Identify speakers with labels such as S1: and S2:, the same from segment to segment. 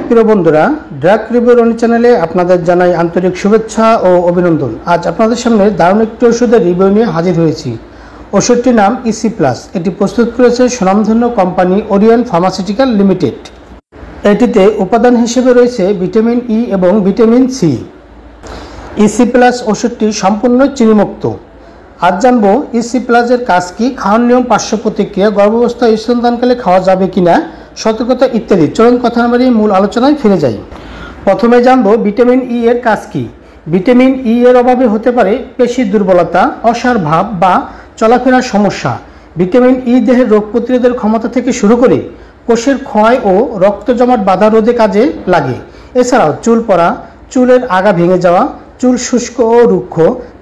S1: প্রিয় বন্ধুরা, ড্রাগ রিভিউর চ্যানেলে আপনাদের জানাই আন্তরিক শুভেচ্ছা ও অভিনন্দন। আজ আপনাদের সামনে দারুণ একটি ওষুধের রিভিউ নিয়ে হাজির হয়েছি। ওষুধটির নাম ইসি প্লাস। এটি প্রস্তুত করেছে স্বনামধন্য কোম্পানি ওরিয়ন ফার্মাসিউটিক্যাল লিমিটেড। এটিতে উপাদান হিসেবে রয়েছে ভিটামিন ই এবং ভিটামিন সি। ইসি প্লাস ওষুধটি সম্পূর্ণ চিনিমুক্ত। আজ জানবো ইসি প্লাসের কাজ কি, খাওয়ার নিয়ম, পার্শ্ব প্রতিক্রিয়া, গর্ভাবস্থা স্তনদানকালে খাওয়া যাবে কিনা, সতর্কতা ইত্যাদি। চলুন কথা না বাড়িয়ে মূল আলোচনায় ফিরে যাই। প্রথমে জানবো ভিটামিন ই এর কাজ কি। ভিটামিন ই এর অভাবে হতে পারে পেশি দুর্বলতা, অসার ভাব বা চলাফেরার সমস্যা। ভিটামিন ই দেহের রোগ প্রতিরোধের ক্ষমতা থেকে শুরু করে কোষের ক্ষয় ও রক্ত জমাট বাধা রোধে কাজে লাগে। এছাড়াও চুল পড়া, চুলের আগা ভেঙে যাওয়া, চুল শুষ্ক ও রুক্ষ,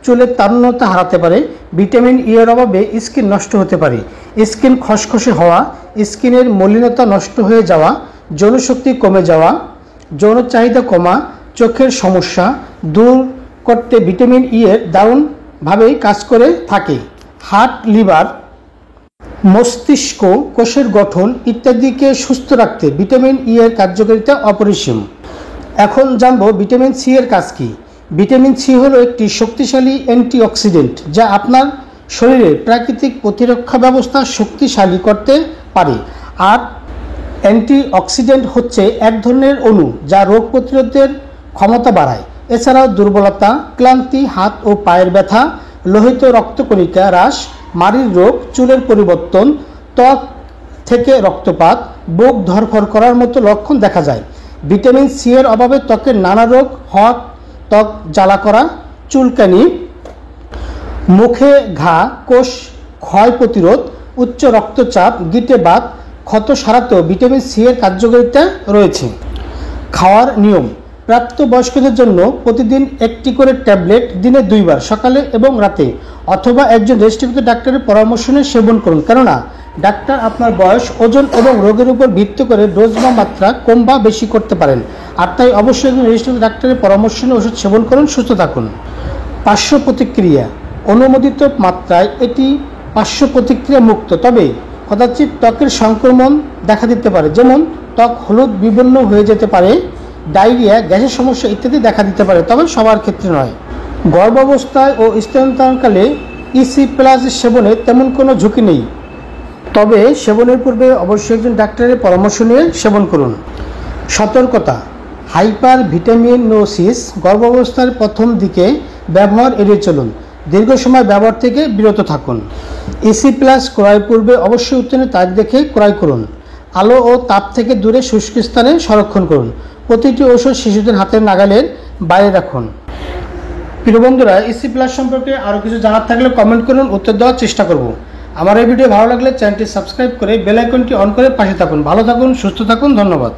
S1: চুলের তারুণ্যতা হারাতে পারে। ভিটামিন ই এর অভাবে স্কিন নষ্ট হতে পারে। স্কিন খসখসে হওয়া, স্কিনের মলিনতা নষ্ট হয়ে যাওয়া, যৌনশক্তি কমে যাওয়া, যৌন চাহিদা কমা, চোখের সমস্যা দূর করতে ভিটামিন ই এর দারুণভাবেই কাজ করে থাকে। হার্ট, লিভার, মস্তিষ্ক, কোষের গঠন ইত্যাদিকে সুস্থ রাখতে ভিটামিন ই এর কার্যকারিতা অপরিসীম। এখন জানবো ভিটামিন সি এর কাজ কি। ভিটামিন সি হলো একটি শক্তিশালী অ্যান্টিঅক্সিডেন্ট যা আপনার শরীরের প্রাকৃতিক প্রতিরক্ষা ব্যবস্থা শক্তিশালী করতে পারে। আর অ্যান্টিঅক্সিডেন্ট হচ্ছে এক ধরনের অণু যা রোগ প্রতিরোধের ক্ষমতা বাড়ায়। এছাড়াও দুর্বলতা, ক্লান্তি, হাত ও পায়ের ব্যথা, লোহিত রক্তকণিকা হ্রাস, মাড়ির রোগ, চুলের পরিবর্তন, ত্বক থেকে রক্তপাত, বুক ধরফর করার মতো লক্ষণ দেখা যায়। ভিটামিন সি এর অভাবে ত্বকের নানা রোগ হওয়া, ত্বক জ্বালা করা, চুলকানি, মুখে ঘা, কোষ ক্ষয় প্রতিরোধ, উচ্চ রক্তচাপ, গিঁটে বাত, ক্ষত সারাতেও ভিটামিন সি এর কার্যকারিতা রয়েছে। খাওয়ার নিয়ম। প্রাপ্তবয়স্কদের জন্য প্রতিদিন একটি করে ট্যাবলেট দিনে 2 বার, সকালে এবং রাতে, অথবা একজন রেজিস্ট্রিকৃত ডাক্তারের পরামর্শ নিয়ে সেবন করুন। কেননা ডাক্তার আপনার বয়স, ওজন এবং রোগের উপর ভিত্তি করে ডোজ বা মাত্রা কম বা বেশি করতে পারেন। আর তাই অবশ্যই একজন রেজিস্ট্রিকৃত ডাক্তারের পরামর্শ নিয়ে ওষুধ সেবন করুন, সুস্থ থাকুন। পার্শ্ব প্রতিক্রিয়া। অনুমোদিত মাত্রায় এটি পার্শ্ব প্রতিক্রিয়া মুক্ত, তবে কদাচিৎ ত্বকের সংক্রমণ দেখা দিতে পারে, যেমন ত্বক হলুদ বিবর্ণ হয়ে যেতে পারে, ডায়রিয়া, গ্যাসের সমস্যা ইত্যাদি দেখা দিতে পারে, তবে সবার ক্ষেত্রে নয়। গর্ভাবস্থায় ও স্তন্যদানকালে ইসি প্লাস সেবনে তেমন কোনো ঝুঁকি নেই, তবে সেবনের পূর্বে অবশ্যই একজন ডাক্তারের পরামর্শ নিয়ে সেবন করুন। সতর্কতা। হাইপার ভিটামিনোসিস গর্ভাবস্থার প্রথম দিকে ব্যবহার এড়িয়ে চলুন। দীর্ঘ সময় ব্যবহার থেকে বিরত থাকুন। ইসি প্লাস ক্রয়ের পূর্বে অবশ্যই উত্তীর্ণের তারিখ দেখে ক্রয় করুন। আলো ও তাপ থেকে দূরে শুষ্ক স্থানে সংরক্ষণ করুন। প্রতিটি ওষুধ শিশুদের হাতের নাগালের বাইরে রাখুন। প্রিয় বন্ধুরা, ইসি প্লাস সম্পর্কে আরও কিছু জানার থাকলে কমেন্ট করুন, উত্তর দেওয়ার চেষ্টা করব। আমার এই ভিডিও ভালো লাগলে চ্যানেলটি সাবস্ক্রাইব করে বেল আইকনটি অন করে পাশে থাকুন। ভালো থাকুন, সুস্থ থাকুন, ধন্যবাদ।